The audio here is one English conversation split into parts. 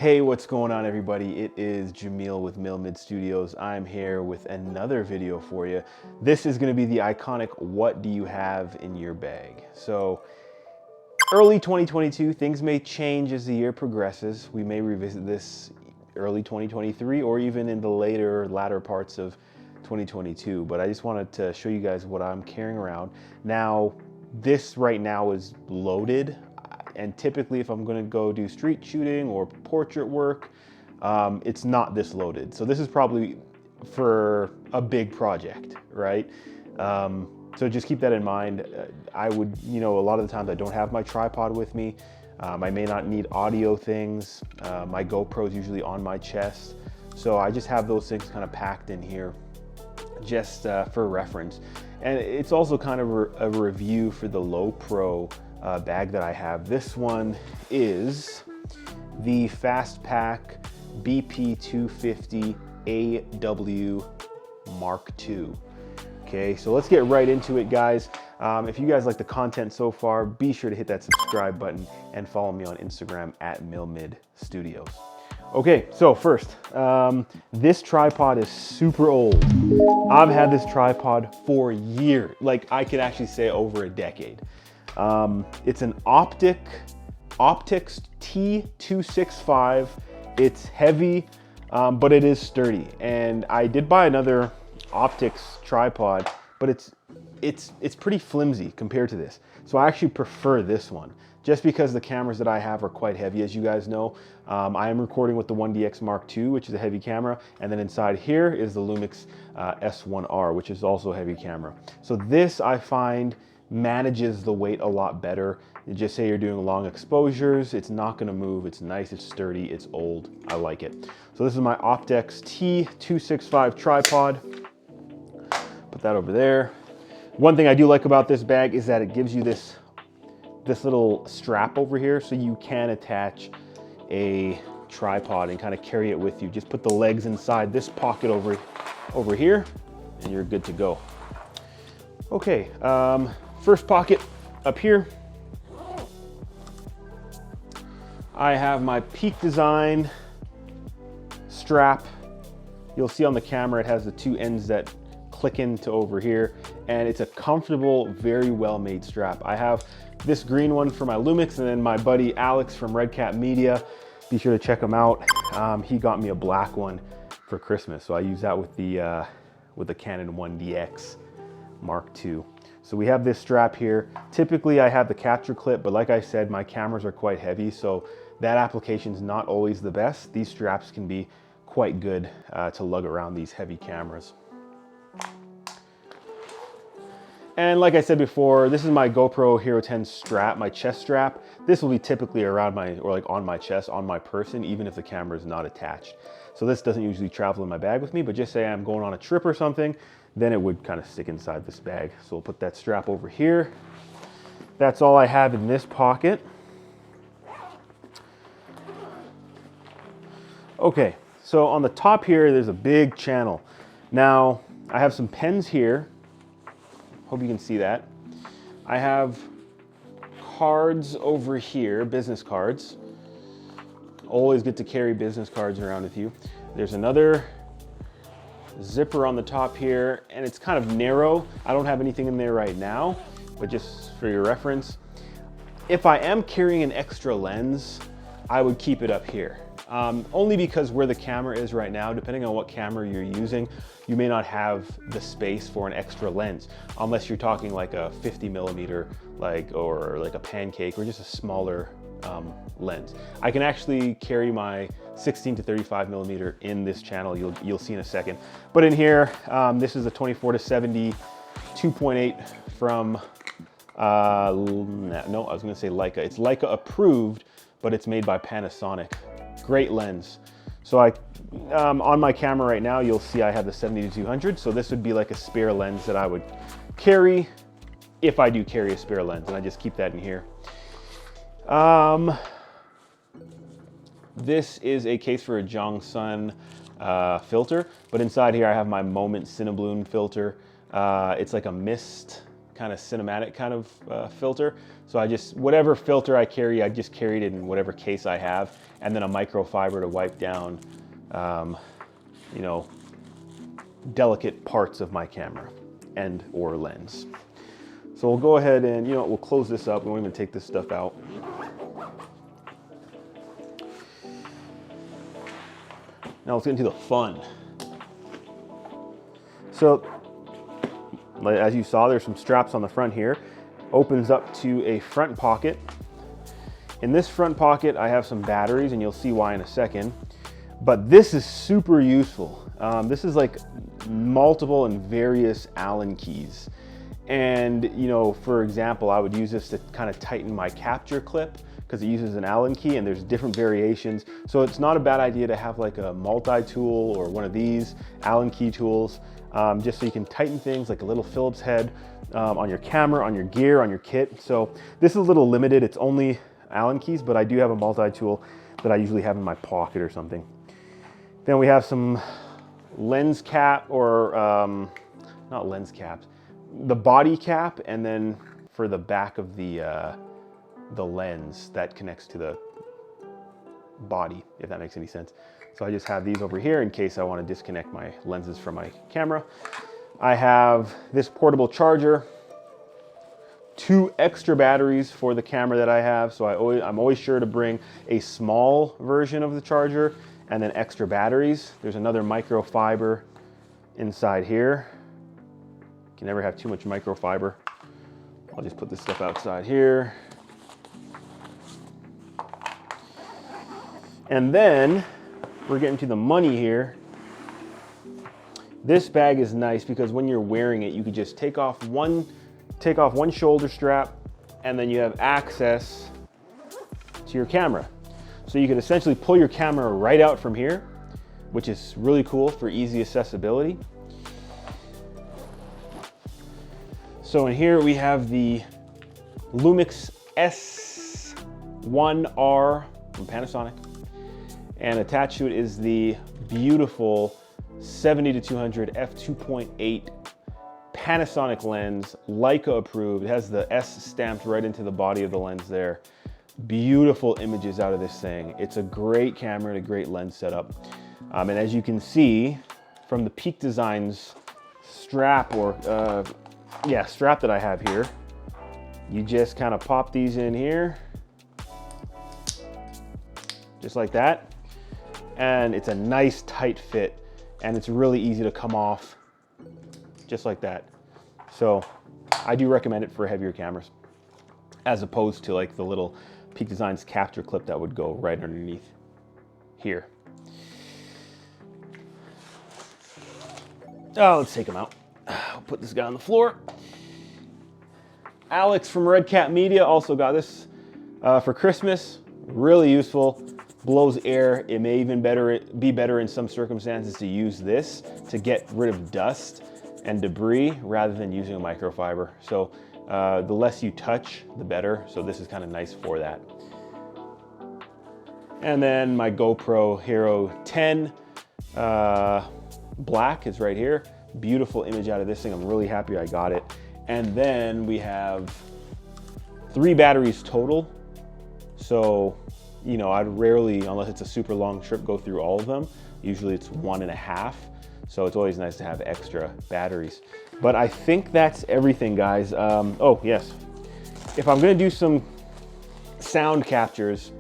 Hey, what's going on everybody? It is Jamil with Milmid Studios. I'm here with another video for you. This is going to be the iconic what do you have in your bag. So early 2022, things may change as the year progresses. We may revisit this early 2023 or even in the latter parts of 2022, but I just wanted to show you guys what I'm carrying around. Now, this right now is loaded. And typically if I'm gonna go do street shooting or portrait work, it's not this loaded. So this is probably for a big project, right? So just keep that in mind. I would, a lot of the times I don't have my tripod with me. I may not need audio things. My GoPro is usually on my chest. So I just have those things kind of packed in here just for reference. And it's also kind of a review for the LowPro bag that I have. This one is the Fastpack BP250 AW Mark II. Okay, so let's get right into it, guys. If you guys like the content so far, be sure to hit that subscribe button and follow me on Instagram at Milmid Studios. Okay, so first, this tripod is super old. I've had this tripod for years, like I could actually say over a decade. It's an Optics T265. It's heavy, but it is sturdy. And I did buy another Optics tripod, but it's pretty flimsy compared to this. So I actually prefer this one, just because the cameras that I have are quite heavy, as you guys know. I am recording with the 1DX Mark II, which is a heavy camera, and then inside here is the Lumix S1R, which is also a heavy camera. So this, I find, manages the weight a lot better. You just say you're doing long exposures, it's not gonna move, it's nice, it's sturdy, it's old, I like it. So this is my Optics T265 tripod. Put that over there. One thing I do like about this bag is that it gives you this little strap over here, so you can attach a tripod and kind of carry it with you. Just put the legs inside this pocket over here, and you're good to go. Okay, first pocket up here. I have my Peak Design strap. You'll see on the camera it has the two ends that click into over here, and it's a comfortable, very well made strap. I have this green one for my Lumix, and then my buddy Alex from Red Cat Media, be sure to check him out. He got me a black one for Christmas, so I use that with the Canon 1DX Mark II. So we have this strap here. Typically I have the capture clip, but like I said, my cameras are quite heavy, so that application is not always the best. These straps can be quite good to lug around these heavy cameras. And like I said before, this is my GoPro Hero 10 strap, my chest strap. This will be typically around on my chest, on my person, even if the camera is not attached. So this doesn't usually travel in my bag with me, but just say I'm going on a trip or something, then it would kind of stick inside this bag. So we'll put that strap over here. That's all I have in this pocket. Okay, so on the top here, there's a big channel. Now, I have some pens here. Hope you can see that. I have cards over here, business cards. Always good to carry business cards around with you. There's another zipper on the top here, and it's kind of narrow. I don't have anything in there right now, but just for your reference, if I am carrying an extra lens, I would keep it up here. Only because where the camera is right now, depending on what camera you're using, you may not have the space for an extra lens, unless you're talking like a 50mm, or like a pancake, or just a smaller lens. I can actually carry my 16 to 35mm in this channel. You'll see in a second. But in here, this is a 24-70 2.8 from no, I was gonna say Leica. It's Leica approved, but it's made by Panasonic. Great lens. So on my camera right now, you'll see I have the 70-200. So this would be like a spare lens that I would carry if I do carry a spare lens, and I just keep that in here. This is a case for a Jongsun filter, but inside here I have my Moment Cinebloom filter. It's like a mist kind of cinematic kind of filter. So I just, whatever filter I carry, I just carried it in whatever case I have, and then a microfiber to wipe down, you know, delicate parts of my camera and or lens. So we'll go ahead and, you know, we'll close this up. We won't even take this stuff out. Now let's get into the fun. So, as you saw, there's some straps on the front here. Opens up to a front pocket. In this front pocket, I have some batteries, and you'll see why in a second. But this is super useful. This is like multiple and various Allen keys. And, you know, for example, I would use this to kind of tighten my capture clip because it uses an Allen key, and there's different variations. So it's not a bad idea to have like a multi-tool or one of these Allen key tools, just so you can tighten things like a little Phillips head on your camera, on your gear, on your kit. So this is a little limited. It's only Allen keys, but I do have a multi-tool that I usually have in my pocket or something. Then we have some lens cap, or not lens caps, the body cap, and then for the back of the lens that connects to the body, if that makes any sense. So I just have these over here in case I want to disconnect my lenses from my camera. I have this portable charger, 2 extra batteries for the camera that I have. So I'm always sure to bring a small version of the charger and then extra batteries. There's another microfiber inside here. You can never have too much microfiber. I'll just put this stuff outside here. And then we're getting to the money here. This bag is nice because when you're wearing it, you could just take off one shoulder strap, and then you have access to your camera. So you can essentially pull your camera right out from here, which is really cool for easy accessibility. So in here we have the Lumix S1R from Panasonic, and attached to it is the beautiful 70-200 f2.8 Panasonic lens, Leica approved. It has the S stamped right into the body of the lens there. Beautiful images out of this thing. It's a great camera and a great lens setup. And as you can see from the Peak Designs strap, or strap that I have here, you just kind of pop these in here, just like that. And it's a nice tight fit, and it's really easy to come off just like that. So I do recommend it for heavier cameras, as opposed to like the little Peak Designs capture clip that would go right underneath here. Oh, let's take them out. I'll put this guy on the floor. Alex from Red Cat Media also got this for Christmas. Really useful. Blows air. It may even be better in some circumstances to use this to get rid of dust and debris rather than using a microfiber. So the less you touch, the better. So this is kind of nice for that. And then my GoPro Hero 10 Black is right here. Beautiful image out of this thing. I'm really happy I got it. And then we have 3 batteries total. So, you know, I'd rarely, unless it's a super long trip, go through all of them. Usually it's 1.5. So it's always nice to have extra batteries. But I think that's everything, guys. Oh, yes. If I'm gonna do some sound captures,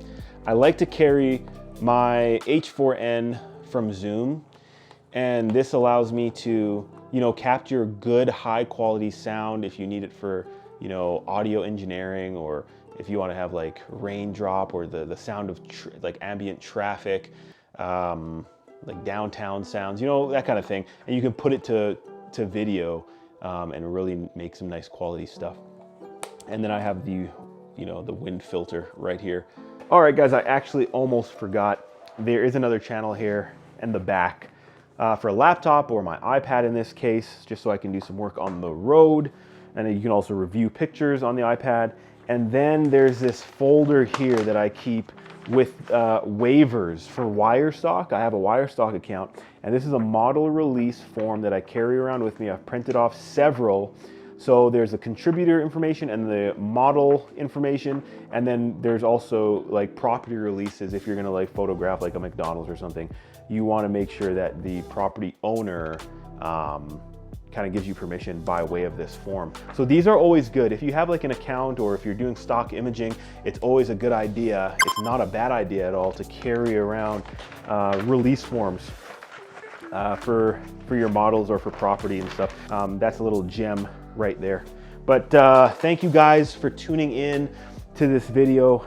I like to carry my H4n from Zoom. And this allows me to, you know, capture good high quality sound if you need it for, you know, audio engineering, or if you want to have like raindrop or the sound of like ambient traffic, like downtown sounds, you know, that kind of thing. And you can put it to video and really make some nice quality stuff. And then I have the, you know, the wind filter right here. All right, guys, I actually almost forgot. There is another channel here in the back for a laptop or my iPad in this case, just so I can do some work on the road. And then you can also review pictures on the iPad. And then there's this folder here that I keep with waivers for Wirestock. I have a Wirestock account, and this is a model release form that I carry around with me. I've printed off several So there's the contributor information and the model information, and then there's also like property releases. If you're gonna like photograph like a McDonald's or something, you wanna make sure that the property owner kind of gives you permission by way of this form. So these are always good. If you have like an account or if you're doing stock imaging, it's always a good idea. It's not a bad idea at all to carry around release forms for your models or for property and stuff. That's a little gem right there. But thank you guys for tuning in to this video.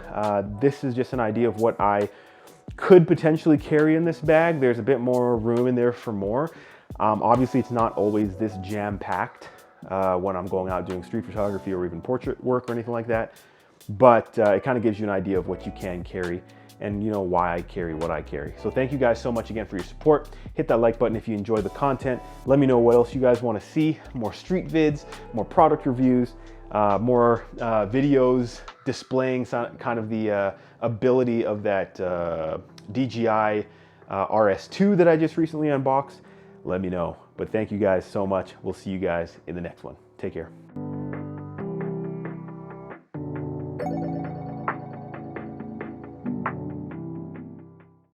This is just an idea of what I could potentially carry in this bag. There's a bit more room in there for more. Obviously, it's not always this jam-packed when I'm going out doing street photography or even portrait work or anything like that. But it kind of gives you an idea of what you can carry and you know why I carry what I carry. So thank you guys so much again for your support. Hit that like button if you enjoy the content. Let me know what else you guys want to see. More street vids, more product reviews, more videos displaying kind of the ability of that DJI RS2 that I just recently unboxed. Let me know. But thank you guys so much. We'll see you guys in the next one. Take care.